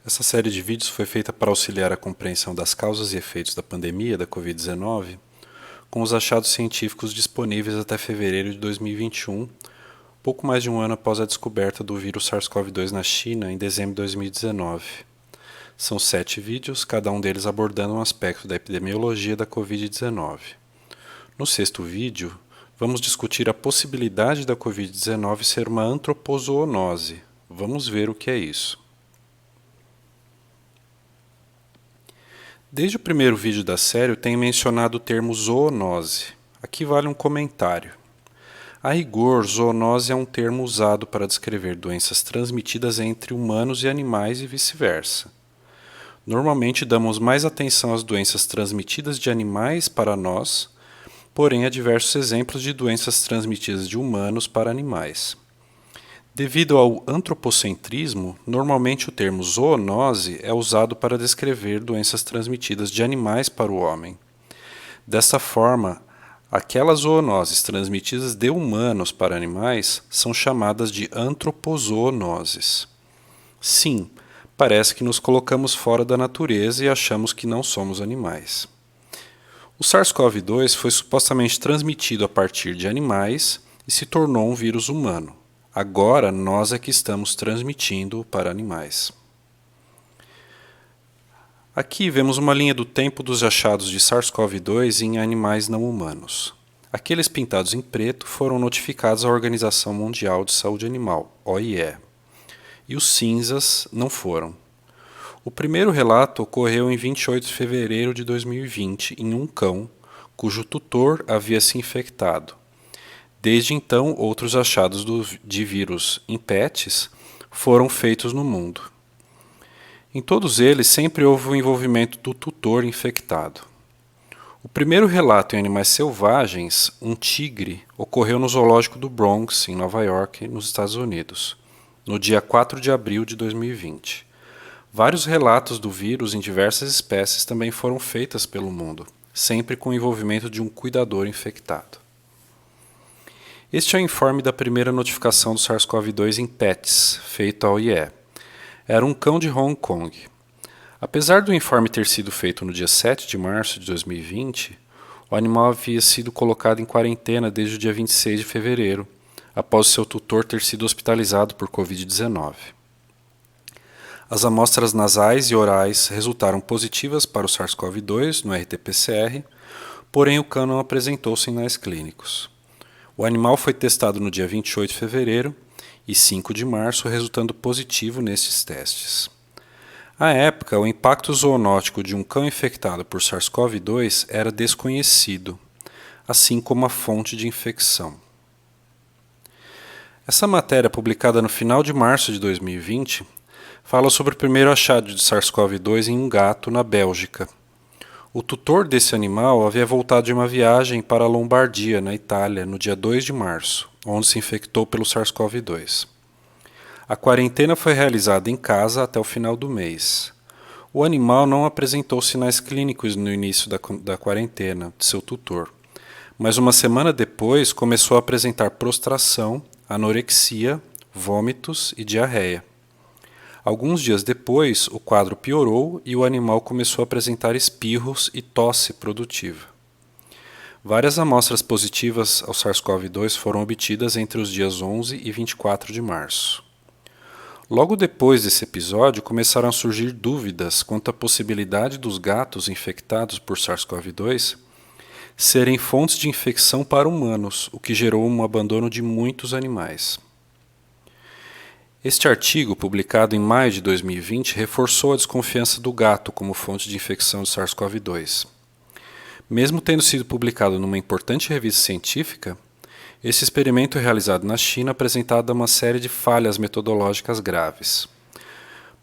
Essa série de vídeos foi feita para auxiliar a compreensão das causas e efeitos da pandemia da Covid-19, com os achados científicos disponíveis até fevereiro de 2021, pouco mais de um ano após a descoberta do vírus SARS-CoV-2 na China em dezembro de 2019. São 7 vídeos, cada um deles abordando um aspecto da epidemiologia da Covid-19. No sexto vídeo, vamos discutir a possibilidade da Covid-19 ser uma antropozoonose. Vamos ver o que é isso. Desde o primeiro vídeo da série, eu tenho mencionado o termo zoonose. Aqui vale um comentário. A rigor, zoonose é um termo usado para descrever doenças transmitidas entre humanos e animais e vice-versa. Normalmente damos mais atenção às doenças transmitidas de animais para nós, porém há diversos exemplos de doenças transmitidas de humanos para animais. Devido ao antropocentrismo, normalmente o termo zoonose é usado para descrever doenças transmitidas de animais para o homem. Dessa forma, aquelas zoonoses transmitidas de humanos para animais são chamadas de antropozoonoses. Sim, parece que nos colocamos fora da natureza e achamos que não somos animais. O SARS-CoV-2 foi supostamente transmitido a partir de animais e se tornou um vírus humano. Agora nós é que estamos transmitindo para animais. Aqui vemos uma linha do tempo dos achados de SARS-CoV-2 em animais não humanos. Aqueles pintados em preto foram notificados à Organização Mundial de Saúde Animal, OIE, e os cinzas não foram. O primeiro relato ocorreu em 28 de fevereiro de 2020 em um cão, cujo tutor havia se infectado. Desde então, outros achados de vírus em pets foram feitos no mundo. Em todos eles, sempre houve o envolvimento do tutor infectado. O primeiro relato em animais selvagens, um tigre, ocorreu no zoológico do Bronx, em Nova York, nos Estados Unidos, no dia 4 de abril de 2020. Vários relatos do vírus em diversas espécies também foram feitos pelo mundo, sempre com o envolvimento de um cuidador infectado. Este é o informe da primeira notificação do SARS-CoV-2 em pets, feito ao IE. Era um cão de Hong Kong. Apesar do informe ter sido feito no dia 7 de março de 2020, o animal havia sido colocado em quarentena desde o dia 26 de fevereiro, após seu tutor ter sido hospitalizado por Covid-19. As amostras nasais e orais resultaram positivas para o SARS-CoV-2 no RT-PCR, porém o cão não apresentou sinais clínicos. O animal foi testado no dia 28 de fevereiro e 5 de março, resultando positivo nestes testes. À época, o impacto zoonótico de um cão infectado por SARS-CoV-2 era desconhecido, assim como a fonte de infecção. Essa matéria, publicada no final de março de 2020, fala sobre o primeiro achado de SARS-CoV-2 em um gato na Bélgica. O tutor desse animal havia voltado de uma viagem para a Lombardia, na Itália, no dia 2 de março, onde se infectou pelo SARS-CoV-2. A quarentena foi realizada em casa até o final do mês. O animal não apresentou sinais clínicos no início da quarentena de seu tutor, mas uma semana depois começou a apresentar prostração, anorexia, vômitos e diarreia. Alguns dias depois, o quadro piorou e o animal começou a apresentar espirros e tosse produtiva. Várias amostras positivas ao SARS-CoV-2 foram obtidas entre os dias 11 e 24 de março. Logo depois desse episódio, começaram a surgir dúvidas quanto à possibilidade dos gatos infectados por SARS-CoV-2 serem fontes de infecção para humanos, o que gerou um abandono de muitos animais. Este artigo, publicado em maio de 2020, reforçou a desconfiança do gato como fonte de infecção de SARS-CoV-2. Mesmo tendo sido publicado numa importante revista científica, esse experimento realizado na China apresentava uma série de falhas metodológicas graves.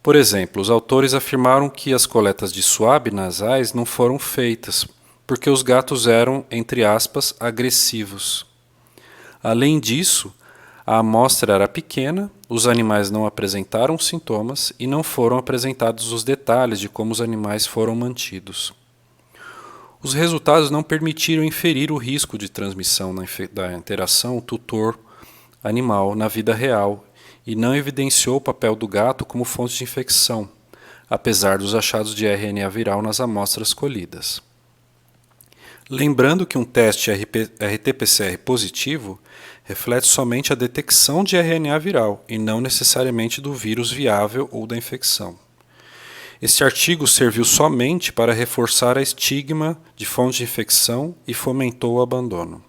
Por exemplo, os autores afirmaram que as coletas de suave nasais não foram feitas, porque os gatos eram, entre aspas, agressivos. Além disso, a amostra era pequena, os animais não apresentaram sintomas e não foram apresentados os detalhes de como os animais foram mantidos. Os resultados não permitiram inferir o risco de transmissão da interação tutor-animal na vida real e não evidenciou o papel do gato como fonte de infecção, apesar dos achados de RNA viral nas amostras colhidas. Lembrando que um teste RT-PCR positivo reflete somente a detecção de RNA viral e não necessariamente do vírus viável ou da infecção. Este artigo serviu somente para reforçar a estigma de fonte de infecção e fomentou o abandono.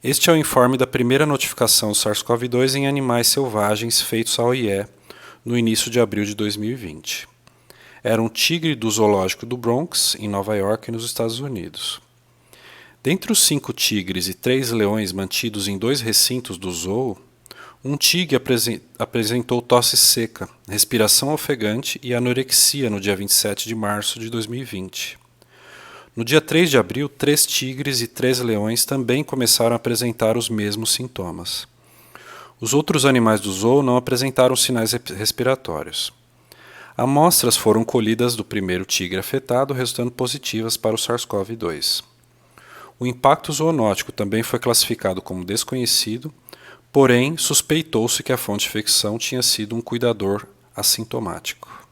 Este é o informe da primeira notificação do SARS-CoV-2 em animais selvagens feitos à OIE no início de abril de 2020. Era um tigre do zoológico do Bronx, em Nova York, nos Estados Unidos. Dentre os 5 tigres e 3 leões mantidos em 2 recintos do zoo, um tigre apresentou tosse seca, respiração ofegante e anorexia no dia 27 de março de 2020. No dia 3 de abril, 3 tigres e 3 leões também começaram a apresentar os mesmos sintomas. Os outros animais do zoo não apresentaram sinais respiratórios. Amostras foram colhidas do primeiro tigre afetado, resultando positivas para o SARS-CoV-2. O impacto zoonótico também foi classificado como desconhecido, porém suspeitou-se que a fonte de infecção tinha sido um cuidador assintomático.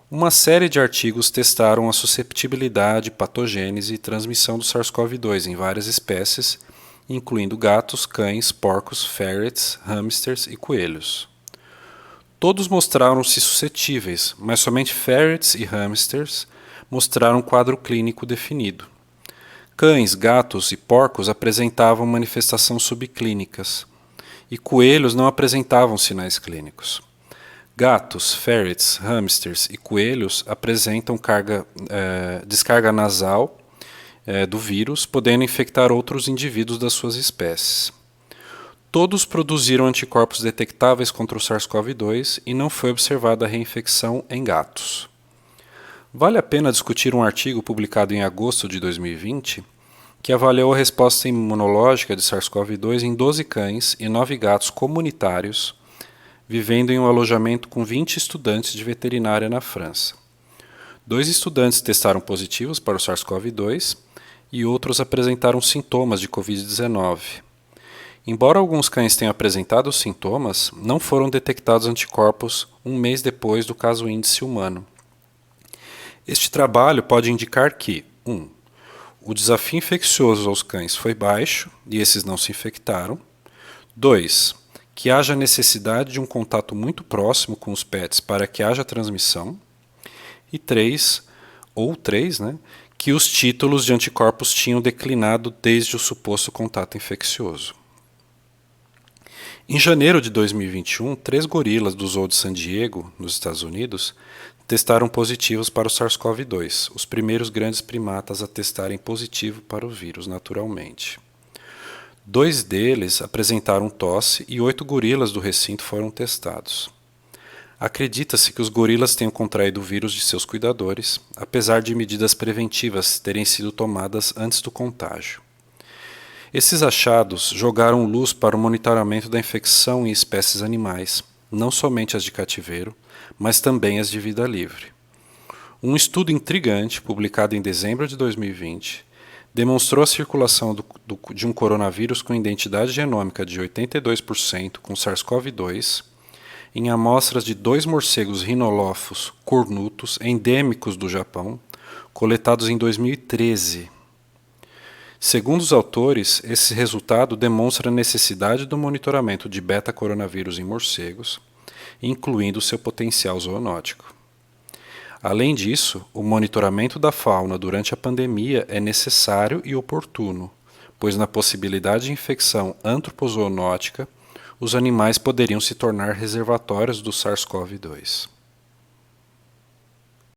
Uma série de artigos testaram a susceptibilidade, patogênese e transmissão do SARS-CoV-2 em várias espécies, incluindo gatos, cães, porcos, ferrets, hamsters e coelhos. Todos mostraram-se suscetíveis, mas somente ferrets e hamsters mostraram um quadro clínico definido. Cães, gatos e porcos apresentavam manifestações subclínicas, e coelhos não apresentavam sinais clínicos. Gatos, ferrets, hamsters e coelhos apresentam descarga nasal do vírus, podendo infectar outros indivíduos das suas espécies. Todos produziram anticorpos detectáveis contra o SARS-CoV-2 e não foi observada a reinfecção em gatos. Vale a pena discutir um artigo publicado em agosto de 2020 que avaliou a resposta imunológica de SARS-CoV-2 em 12 cães e 9 gatos comunitários, vivendo em um alojamento com 20 estudantes de veterinária na França. 2 estudantes testaram positivos para o SARS-CoV-2 e outros apresentaram sintomas de Covid-19. Embora alguns cães tenham apresentado sintomas, não foram detectados anticorpos um mês depois do caso índice humano. Este trabalho pode indicar que 1. O desafio infeccioso aos cães foi baixo e esses não se infectaram. 2. Que haja necessidade de um contato muito próximo com os pets para que haja transmissão. E 3, que os títulos de anticorpos tinham declinado desde o suposto contato infeccioso. Em janeiro de 2021, 3 gorilas do Zoo de San Diego, nos Estados Unidos, testaram positivos para o SARS-CoV-2, os primeiros grandes primatas a testarem positivo para o vírus naturalmente. 2 deles apresentaram tosse e 8 gorilas do recinto foram testados. Acredita-se que os gorilas tenham contraído o vírus de seus cuidadores, apesar de medidas preventivas terem sido tomadas antes do contágio. Esses achados jogaram luz para o monitoramento da infecção em espécies animais, não somente as de cativeiro, mas também as de vida livre. Um estudo intrigante, publicado em dezembro de 2020, demonstrou a circulação de um coronavírus com identidade genômica de 82% com SARS-CoV-2 em amostras de 2 morcegos rhinolophus cornutus endêmicos do Japão, coletados em 2013. Segundo os autores, esse resultado demonstra a necessidade do monitoramento de beta-coronavírus em morcegos, incluindo seu potencial zoonótico. Além disso, o monitoramento da fauna durante a pandemia é necessário e oportuno, pois na possibilidade de infecção antropozoonótica, os animais poderiam se tornar reservatórios do SARS-CoV-2.